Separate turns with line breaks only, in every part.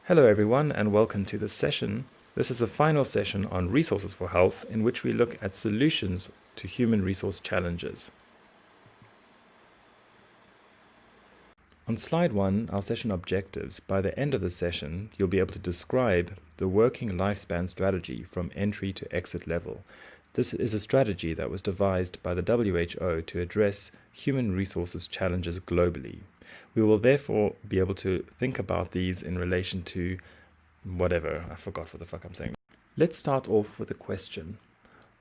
Hello everyone and welcome to this session. This is a final session on resources for health in which we look at solutions to human resource challenges. On slide 1, our session objectives, by the end of the session, you'll be able to describe the working lifespan strategy from entry to exit level. This is a strategy that was devised by the WHO to address human resources challenges globally. We will therefore be able to think about these in relation to whatever. I forgot what the fuck I'm saying. Let's start off with a question.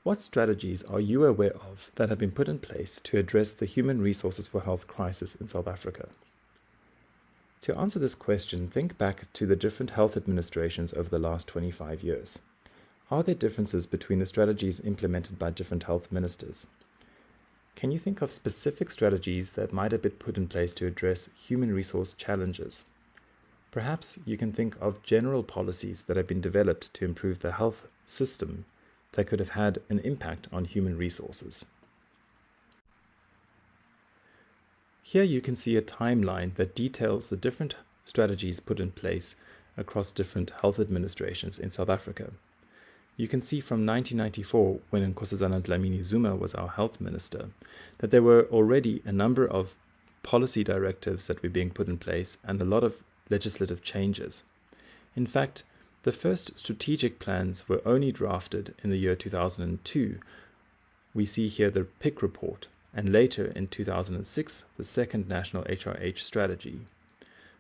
What strategies are you aware of that have been put in place to address the human resources for health crisis in South Africa? To answer this question, think back to the different health administrations over the last 25 years. Are there differences between the strategies implemented by different health ministers? Can you think of specific strategies that might have been put in place to address human resource challenges? Perhaps you can think of general policies that have been developed to improve the health system that could have had an impact on human resources. Here you can see a timeline that details the different strategies put in place across different health administrations in South Africa. You can see from 1994, when Nkosazana Dlamini Zuma was our health minister, that there were already a number of policy directives that were being put in place and a lot of legislative changes. In fact, the first strategic plans were only drafted in the year 2002. We see here the PIC report, and later in 2006, the second National HRH strategy.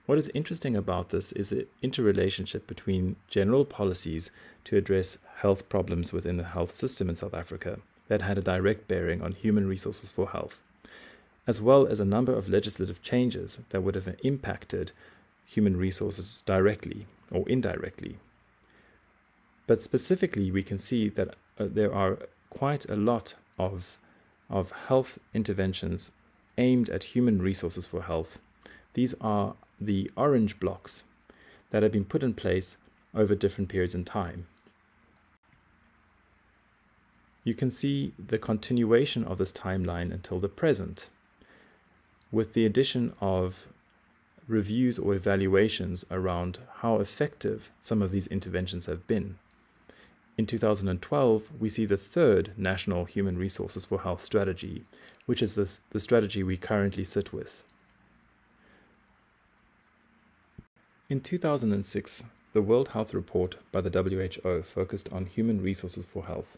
What is interesting about this is the interrelationship between general policies to address health problems within the health system in South Africa that had a direct bearing on human resources for health, as well as a number of legislative changes that would have impacted human resources directly or indirectly. But specifically, we can see that there are quite a lot of health interventions aimed at human resources for health. These are the orange blocks that have been put in place over different periods in time. You can see the continuation of this timeline until the present, with the addition of reviews or evaluations around how effective some of these interventions have been. In 2012, we see the third National Human Resources for Health strategy, which is the strategy we currently sit with. In 2006, the World Health Report by the WHO focused on human resources for health.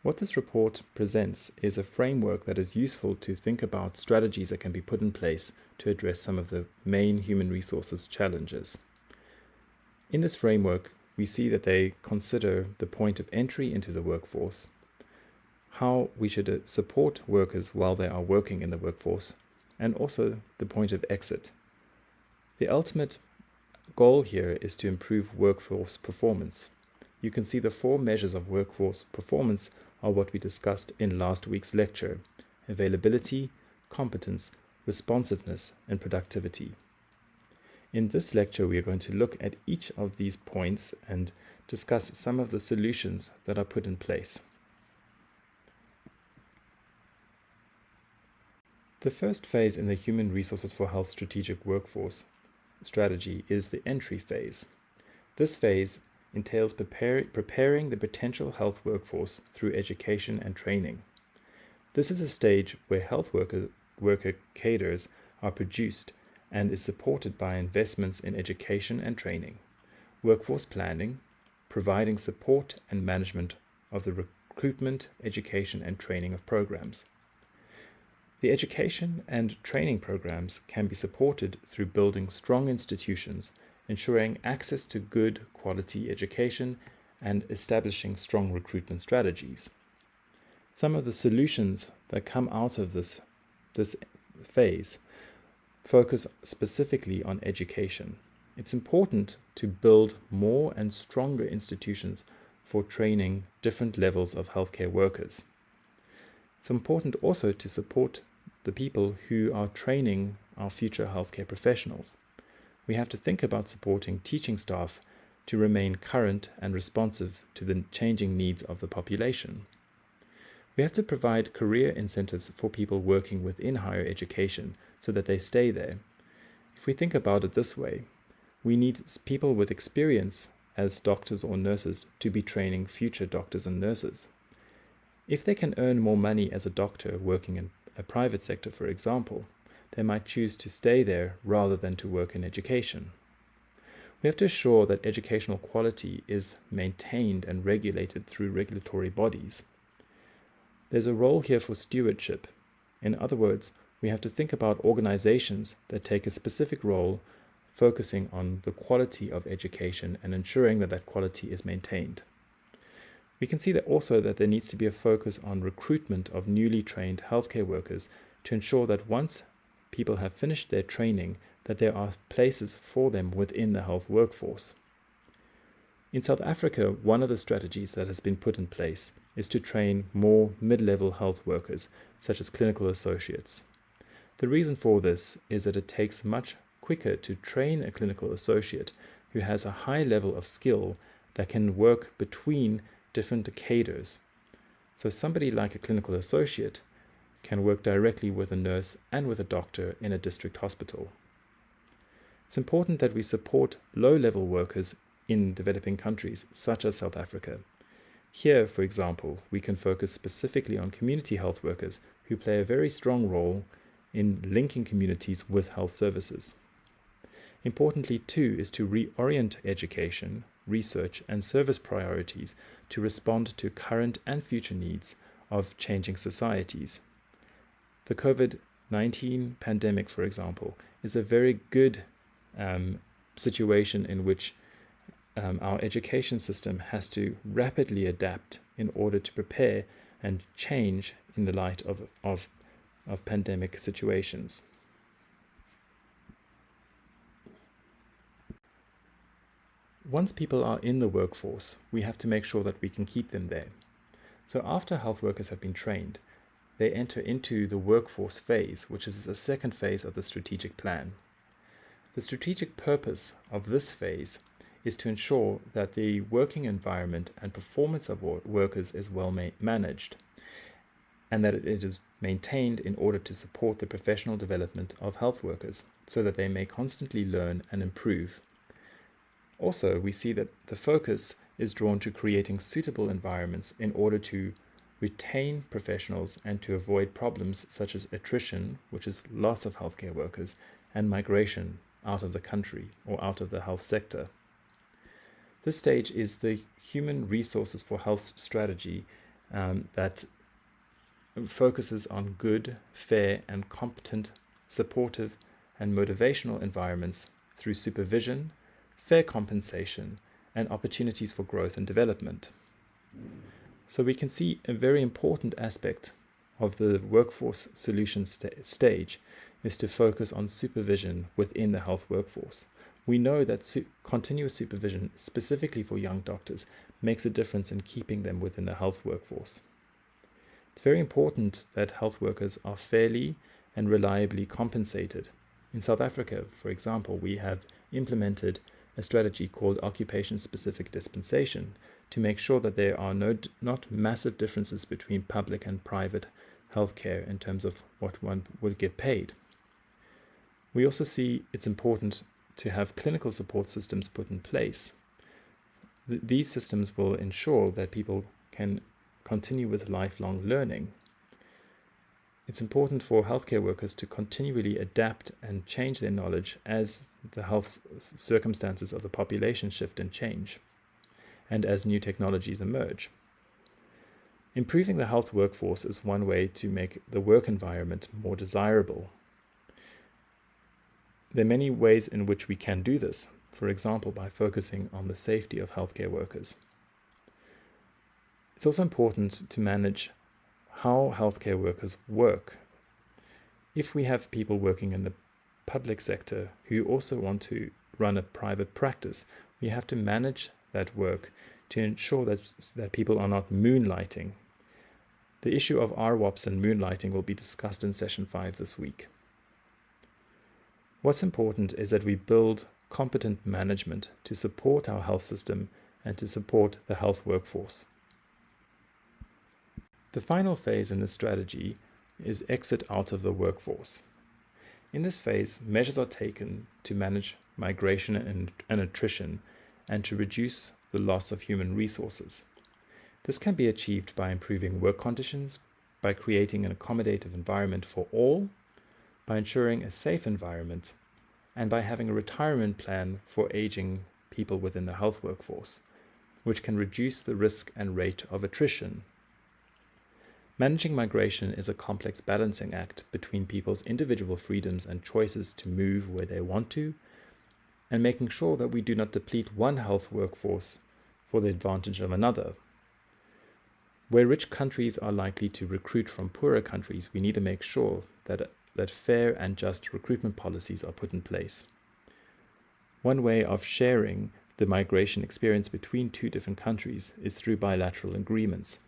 What this report presents is a framework that is useful to think about strategies that can be put in place to address some of the main human resources challenges. In this framework, we see that they consider the point of entry into the workforce, how we should support workers while they are working in the workforce, and also the point of exit. The ultimate goal here is to improve workforce performance. You can see the 4 measures of workforce performance are what we discussed in last week's lecture: availability, competence, responsiveness, and productivity. In this lecture, we are going to look at each of these points and discuss some of the solutions that are put in place. The first phase in the Human Resources for Health Strategic Workforce strategy is the entry phase. This phase entails preparing the potential health workforce through education and training. This is a stage where health worker cadres are produced and is supported by investments in education and training, workforce planning, providing support and management of the recruitment, education, and training of programs. The education and training programs can be supported through building strong institutions, ensuring access to good quality education, and establishing strong recruitment strategies. Some of the solutions that come out of this phase focus specifically on education. It's important to build more and stronger institutions for training different levels of healthcare workers. It's important also to support the people who are training our future healthcare professionals. We have to think about supporting teaching staff to remain current and responsive to the changing needs of the population. We have to provide career incentives for people working within higher education so that they stay there. If we think about it this way, we need people with experience as doctors or nurses to be training future doctors and nurses. If they can earn more money as a doctor working in a private sector, for example, they might choose to stay there rather than to work in education. We have to assure that educational quality is maintained and regulated through regulatory bodies. There's a role here for stewardship. In other words, we have to think about organizations that take a specific role focusing on the quality of education and ensuring that that quality is maintained. We can see that also that there needs to be a focus on recruitment of newly trained healthcare workers to ensure that once people have finished their training, that there are places for them within the health workforce. In South Africa, one of the strategies that has been put in place is to train more mid-level health workers, such as clinical associates. The reason for this is that it takes much quicker to train a clinical associate who has a high level of skill that can work between different cadres. So somebody like a clinical associate can work directly with a nurse and with a doctor in a district hospital. It's important that we support low-level workers in developing countries such as South Africa. Here, for example, we can focus specifically on community health workers who play a very strong role in linking communities with health services. Importantly, too, is to reorient education, research, and service priorities to respond to current and future needs of changing societies. The COVID-19 pandemic, for example, is a very good situation in which our education system has to rapidly adapt in order to prepare and change in the light of pandemic situations. Once people are in the workforce, we have to make sure that we can keep them there. So after health workers have been trained, they enter into the workforce phase, which is the second phase of the strategic plan. The strategic purpose of this phase is to ensure that the working environment and performance of workers is well managed, and that it is maintained in order to support the professional development of health workers so that they may constantly learn and improve. Also, we see that the focus is drawn to creating suitable environments in order to retain professionals and to avoid problems such as attrition, which is loss of healthcare workers, and migration out of the country or out of the health sector. This stage is the human resources for health strategy that focuses on good, fair, and competent, supportive, and motivational environments through supervision, fair compensation, and opportunities for growth and development. So we can see a very important aspect of the workforce solution stage is to focus on supervision within the health workforce. We know that continuous supervision, specifically for young doctors, makes a difference in keeping them within the health workforce. It's very important that health workers are fairly and reliably compensated. In South Africa, for example, we have implemented a strategy called occupation-specific dispensation to make sure that there are not massive differences between public and private healthcare in terms of what one will get paid. We also see it's important to have clinical support systems put in place. These systems will ensure that people can continue with lifelong learning. It's important for healthcare workers to continually adapt and change their knowledge as the health circumstances of the population shift and change, and as new technologies emerge. Improving the health workforce is one way to make the work environment more desirable. There are many ways in which we can do this, for example, by focusing on the safety of healthcare workers. It's also important to manage how healthcare workers work. If we have people working in the public sector who also want to run a private practice, we have to manage that work to ensure that people are not moonlighting. The issue of RWOPs and moonlighting will be discussed in Session 5 this week. What's important is that we build competent management to support our health system and to support the health workforce. The final phase in this strategy is exit out of the workforce. In this phase, measures are taken to manage migration and attrition, and to reduce the loss of human resources. This can be achieved by improving work conditions, by creating an accommodative environment for all, by ensuring a safe environment, and by having a retirement plan for aging people within the health workforce, which can reduce the risk and rate of attrition. Managing migration is a complex balancing act between people's individual freedoms and choices to move where they want to, and making sure that we do not deplete one health workforce for the advantage of another. Where rich countries are likely to recruit from poorer countries, we need to make sure that fair and just recruitment policies are put in place. One way of sharing the migration experience between two different countries is through bilateral agreements.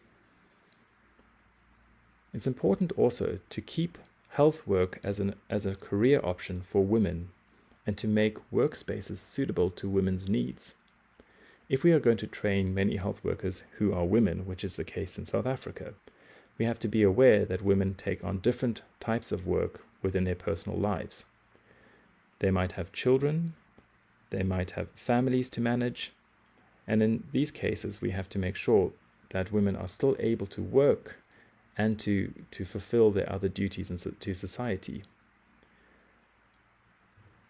It's important also to keep health work as a career option for women and to make workspaces suitable to women's needs. If we are going to train many health workers who are women, which is the case in South Africa, we have to be aware that women take on different types of work within their personal lives. They might have children, they might have families to manage, and in these cases we have to make sure that women are still able to work and to fulfill their other duties to society.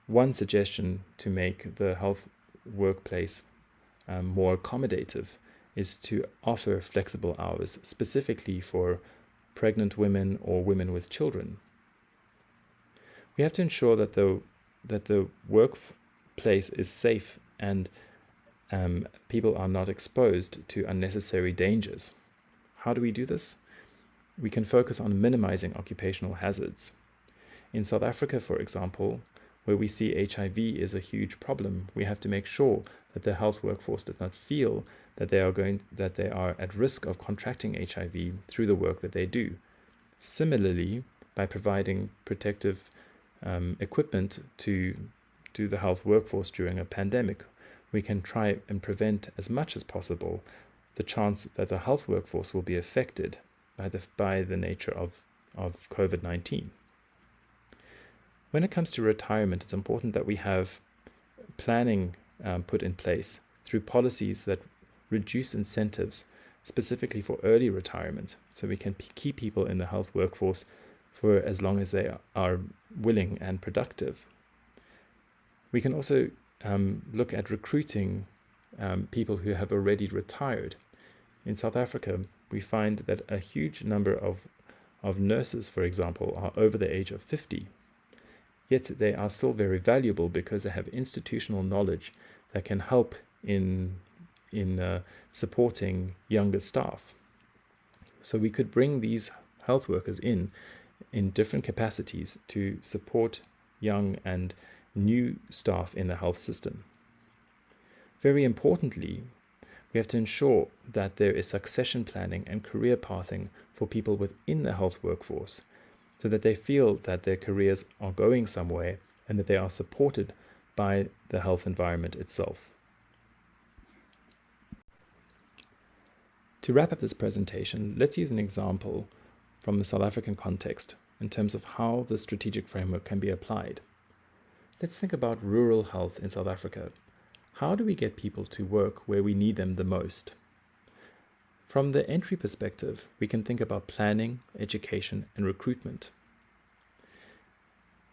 One suggestion to make the health workplace more accommodative is to offer flexible hours specifically for pregnant women or women with children. We have to ensure that the workplace is safe and people are not exposed to unnecessary dangers. How do we do this? We can focus on minimizing occupational hazards. In South Africa, for example, where we see HIV is a huge problem, we have to make sure that the health workforce does not feel that they are at risk of contracting HIV through the work that they do. Similarly, by providing protective equipment to the health workforce during a pandemic, we can try and prevent as much as possible the chance that the health workforce will be affected by the nature of COVID-19. When it comes to retirement, it's important that we have planning put in place through policies that reduce incentives specifically for early retirement, so we can keep people in the health workforce for as long as they are willing and productive. We can also look at recruiting people who have already retired. In South Africa, we find that a huge number of nurses, for example, are over the age of 50. Yet they are still very valuable because they have institutional knowledge that can help in supporting younger staff. So we could bring these health workers in different capacities to support young and new staff in the health system. Very importantly, we have to ensure that there is succession planning and career pathing for people within the health workforce, so that they feel that their careers are going somewhere and that they are supported by the health environment itself. To wrap up this presentation, let's use an example from the South African context in terms of how the strategic framework can be applied. Let's think about rural health in South Africa. How do we get people to work where we need them the most? From the entry perspective, we can think about planning, education, and recruitment.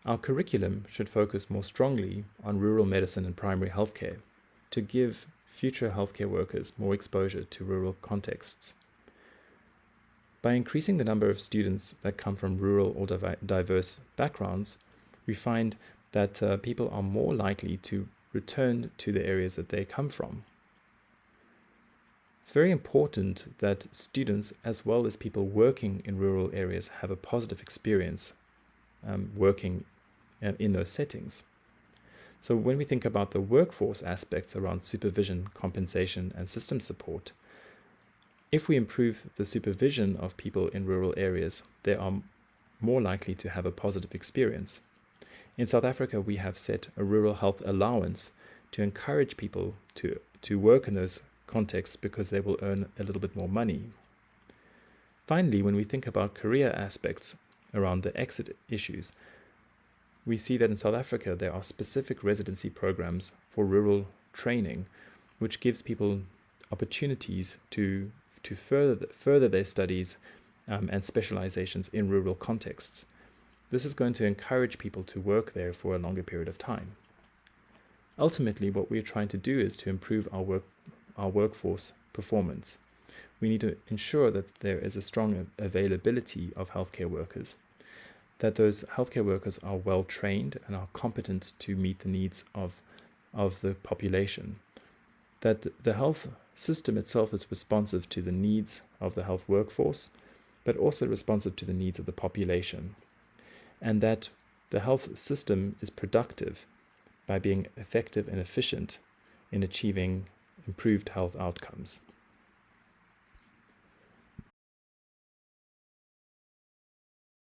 Our curriculum should focus more strongly on rural medicine and primary healthcare to give future healthcare workers more exposure to rural contexts. By increasing the number of students that come from rural or diverse backgrounds, we find that people are more likely to return to the areas that they come from. It's very important that students, as well as people working in rural areas, have a positive experience working in those settings. So when we think about the workforce aspects around supervision, compensation, and system support, if we improve the supervision of people in rural areas, they are more likely to have a positive experience. In South Africa, we have set a rural health allowance to encourage people to work in those contexts because they will earn a little bit more money. Finally, when we think about career aspects around the exit issues, we see that in South Africa there are specific residency programs for rural training, which gives people opportunities to further their studies and specializations in rural contexts. This is going to encourage people to work there for a longer period of time. Ultimately, what we're trying to do is to improve our workforce performance. We need to ensure that there is a strong availability of healthcare workers, that those healthcare workers are well trained and are competent to meet the needs of the population, that the health system itself is responsive to the needs of the health workforce, but also responsive to the needs of the population, and that the health system is productive by being effective and efficient in achieving improved health outcomes.